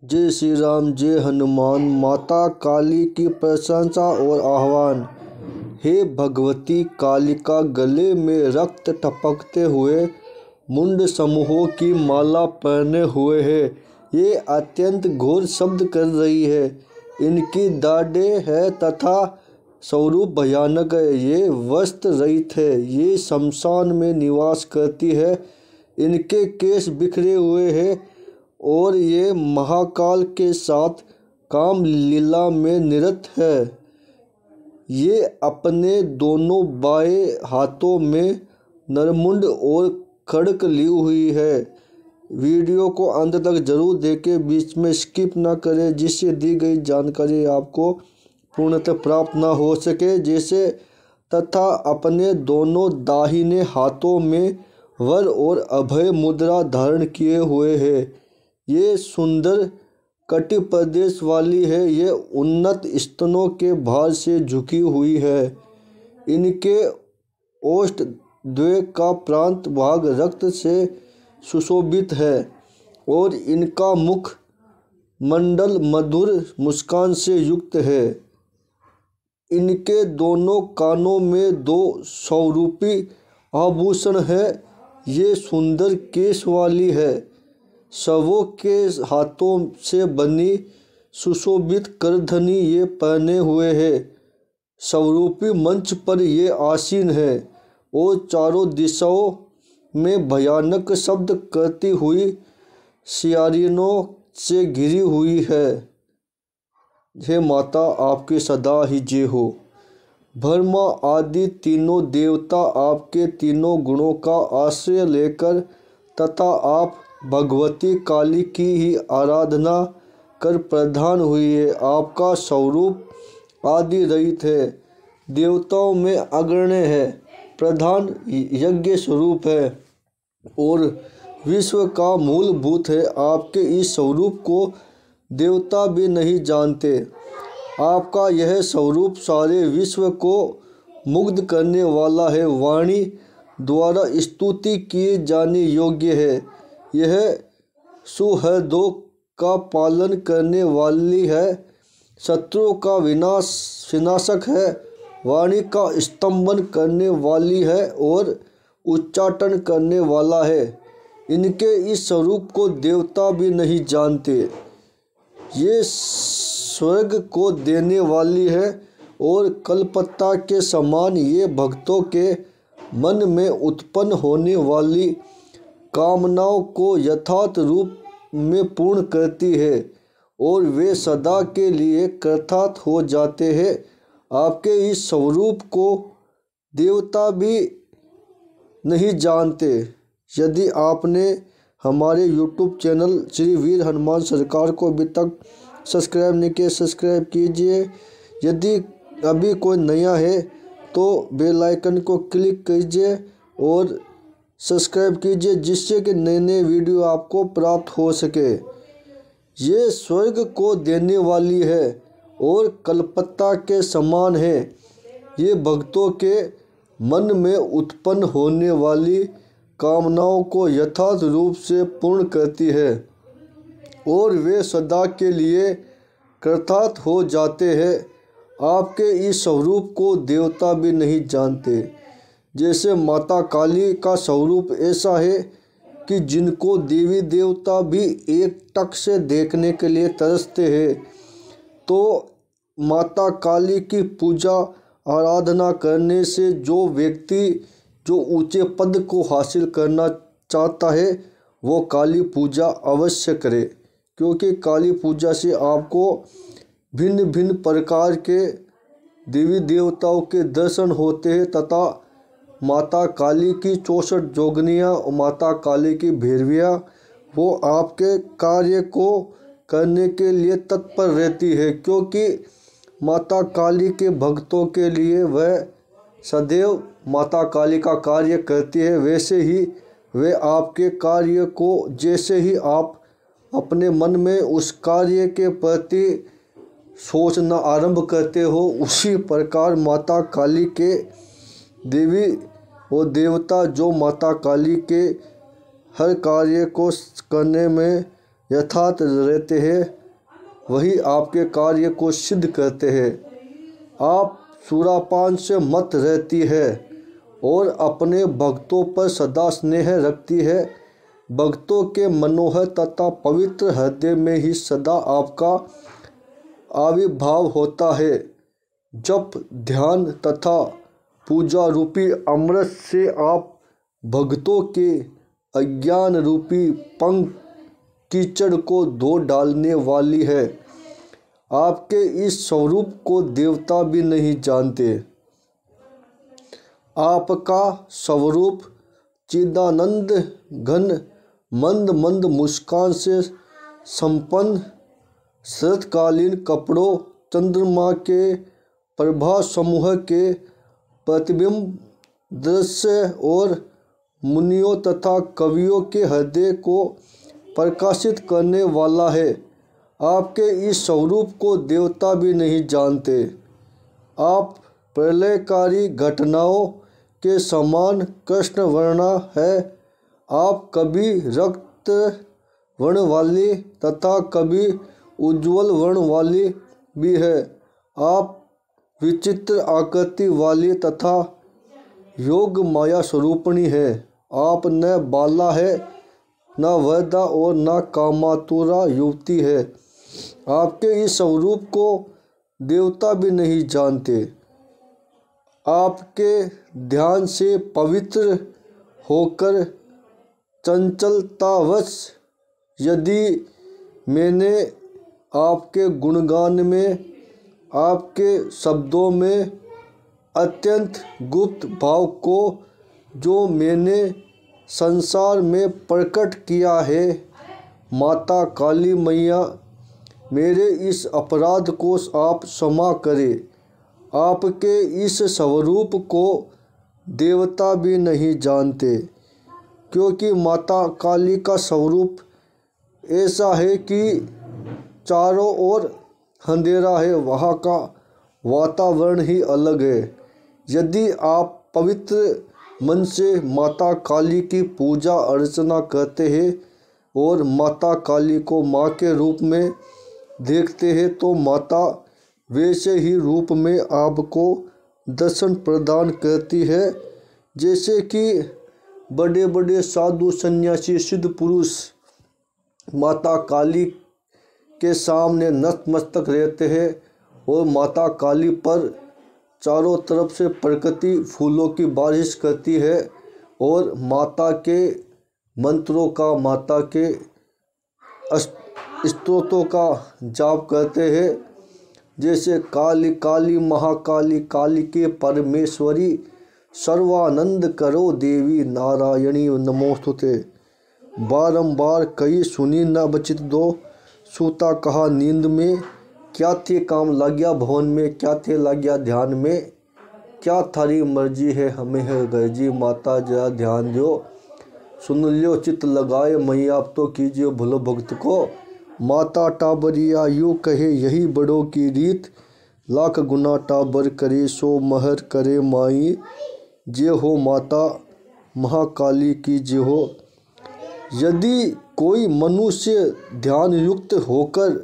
जय श्री राम, जय हनुमान। माता काली की प्रशंसा और आह्वान। हे भगवती कालिका, गले में रक्त टपकते हुए मुंड समूहों की माला पहने हुए है। ये अत्यंत घोर शब्द कर रही है। इनकी दाढ़ें है तथा स्वरूप भयानक है। ये वस्त्र रहित है। ये शमशान में निवास करती है। इनके केश बिखरे हुए हैं और ये महाकाल के साथ काम लीला में निरत है। ये अपने दोनों बाएं हाथों में नरमुंड और खड्ग ली हुई है। वीडियो को अंत तक जरूर देखें, बीच में स्किप ना करें, जिससे दी गई जानकारी आपको पूर्णतः प्राप्त ना हो सके। जैसे तथा अपने दोनों दाहिने हाथों में वर और अभय मुद्रा धारण किए हुए है। ये सुंदर कटि प्रदेश वाली है। ये उन्नत स्तनों के भार से झुकी हुई है। इनके ओष्ठ द्वय का प्रांत भाग रक्त से सुशोभित है और इनका मुख मंडल मधुर मुस्कान से युक्त है। इनके दोनों कानों में दो स्वरूपी आभूषण है। ये सुंदर केश वाली है। शवों के हाथों से बनी सुशोभित करधनी ये पहने हुए है। स्वरूपी मंच पर ये आसीन है और चारों दिशाओं में भयानक शब्द करती हुई सियारिनों से घिरी हुई है। हे माता, आपकी सदा ही जय हो। ब्रह्मा आदि तीनों देवता आपके तीनों गुणों का आश्रय लेकर तथा आप भगवती काली की ही आराधना कर प्रधान हुई है। आपका स्वरूप आदि रहित है। देवताओं में अग्रण्य है। प्रधान यज्ञ स्वरूप है और विश्व का मूलभूत है। आपके इस स्वरूप को देवता भी नहीं जानते। आपका यह स्वरूप सारे विश्व को मुग्ध करने वाला है। वाणी द्वारा स्तुति किए जाने योग्य है। यह सुहृदों का पालन करने वाली है। शत्रुओं का विनाशक है। वाणी का स्तंभन करने वाली है और उच्चाटन करने वाला है। इनके इस स्वरूप को देवता भी नहीं जानते। ये स्वर्ग को देने वाली है और कलपत्ता के समान ये भक्तों के मन में उत्पन्न होने वाली कामनाओं को यथार्थ रूप में पूर्ण करती है और वे सदा के लिए कृतार्थ हो जाते हैं। आपके इस स्वरूप को देवता भी नहीं जानते। यदि आपने हमारे YouTube चैनल श्री वीर हनुमान सरकार को अभी तक सब्सक्राइब नहीं किया, सब्सक्राइब कीजिए। यदि अभी कोई नया है तो बेल आइकन को क्लिक कीजिए और सब्सक्राइब कीजिए, जिससे कि नए नए वीडियो आपको प्राप्त हो सके। ये स्वर्ग को देने वाली है और कलपत्ता के समान है। ये भक्तों के मन में उत्पन्न होने वाली कामनाओं को यथार्थ रूप से पूर्ण करती है और वे सदा के लिए कृतार्थ हो जाते हैं। आपके इस स्वरूप को देवता भी नहीं जानते। जैसे माता काली का स्वरूप ऐसा है कि जिनको देवी देवता भी एक टक से देखने के लिए तरसते हैं। तो माता काली की पूजा आराधना करने से जो व्यक्ति जो ऊंचे पद को हासिल करना चाहता है वो काली पूजा अवश्य करे, क्योंकि काली पूजा से आपको भिन्न भिन्न प्रकार के देवी देवताओं के दर्शन होते हैं तथा माता काली की 64 जोगनियाँ और माता काली की भैरवियाँ वो आपके कार्य को करने के लिए तत्पर रहती है, क्योंकि माता काली के भक्तों के लिए वह सदैव माता काली का कार्य करती है। वैसे ही वे आपके कार्य को जैसे ही आप अपने मन में उस कार्य के प्रति सोचना आरंभ करते हो, उसी प्रकार माता काली के देवी और देवता जो माता काली के हर कार्य को करने में यथार्थ रहते हैं वही आपके कार्य को सिद्ध करते हैं। आप सुरापान से मत रहती है और अपने भक्तों पर सदा स्नेह रखती है। भक्तों के मनोहर तथा पवित्र हृदय में ही सदा आपका आविर्भाव होता है। जप ध्यान तथा पूजा रूपी अमृत से आप भक्तों के अज्ञान रूपी पंख कीचड़ को धो डालने वाली है। आपके इस स्वरूप को देवता भी नहीं जानते। आपका स्वरूप चिदानंद घन मंद मंद मुस्कान से संपन्न शरतकालीन कपड़ों चंद्रमा के प्रभा समूह के प्रतिबिंब दृश्य और मुनियों तथा कवियों के हृदय को प्रकाशित करने वाला है। आपके इस स्वरूप को देवता भी नहीं जानते। आप प्रलयकारी घटनाओं के समान कृष्ण वर्णा है। आप कभी रक्त वर्ण वाली तथा कभी उज्ज्वल वर्ण वाली भी है। आप विचित्र आकृति वाली तथा योग माया स्वरूपिणी है। आप न बाला है न वरदा और न कामातुरा युवती है। आपके इस स्वरूप को देवता भी नहीं जानते। आपके ध्यान से पवित्र होकर चंचलतावश यदि मैंने आपके गुणगान में आपके शब्दों में अत्यंत गुप्त भाव को जो मैंने संसार में प्रकट किया है, माता काली मैया मेरे इस अपराध को आप क्षमा करें। आपके इस स्वरूप को देवता भी नहीं जानते, क्योंकि माता काली का स्वरूप ऐसा है कि चारों ओर अंधेरा है, वहाँ का वातावरण ही अलग है। यदि आप पवित्र मन से माता काली की पूजा अर्चना करते हैं और माता काली को माँ के रूप में देखते हैं तो माता वैसे ही रूप में आपको दर्शन प्रदान करती है जैसे कि बड़े बड़े साधु सन्यासी सिद्ध पुरुष माता काली के सामने नतमस्तक रहते हैं और माता काली पर चारों तरफ से प्रकृति फूलों की बारिश करती है और माता के मंत्रों का माता के स्तोत्रों का जाप करते हैं, जैसे काली काली महाकाली काली के परमेश्वरी सर्वानंद करो देवी नारायणी नमोस्तुते। बारंबार कही सुनी न बचित दो, सूता कहा नींद में। क्या थे काम लाग्या भवन में, क्या थे लाग्या ध्यान में। क्या थारी मर्जी है हमें है गर्जी, माता जरा ध्यान दो सुन लियो चित्त लगाए मैया अब तो कीजिए भलो भक्त को। माता टाबरिया यूँ कहे यही बड़ों की रीत, लाख गुना टाबर करे सो महर करे माई। जे हो माता महाकाली की जे हो। यदि कोई मनुष्य ध्यान युक्त होकर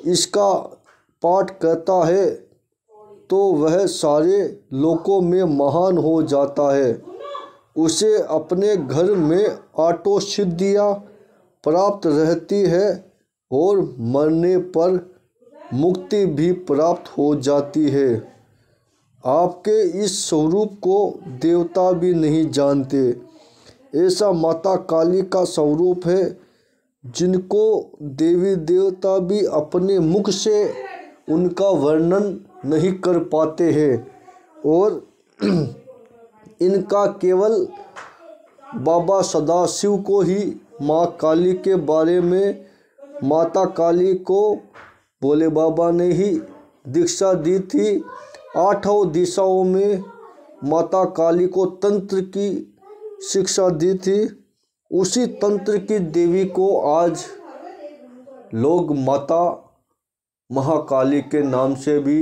इसका पाठ करता है तो वह सारे लोकों में महान हो जाता है। उसे अपने घर में आटो सिद्धियाँ प्राप्त रहती है और मरने पर मुक्ति भी प्राप्त हो जाती है। आपके इस स्वरूप को देवता भी नहीं जानते। ऐसा माता काली का स्वरूप है जिनको देवी देवता भी अपने मुख से उनका वर्णन नहीं कर पाते हैं और इनका केवल बाबा सदाशिव को ही माँ काली के बारे में, माता काली को भोले बाबा ने ही दीक्षा दी थी। आठों दिशाओं में माता काली को तंत्र की शिक्षा दी थी। उसी तंत्र की देवी को आज लोग माता महाकाली के नाम से भी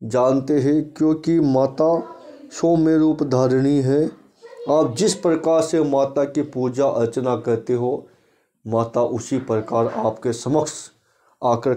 जानते हैं, क्योंकि माता सौम्य रूप धारिणी है। आप जिस प्रकार से माता की पूजा अर्चना करते हो माता उसी प्रकार आपके समक्ष आकर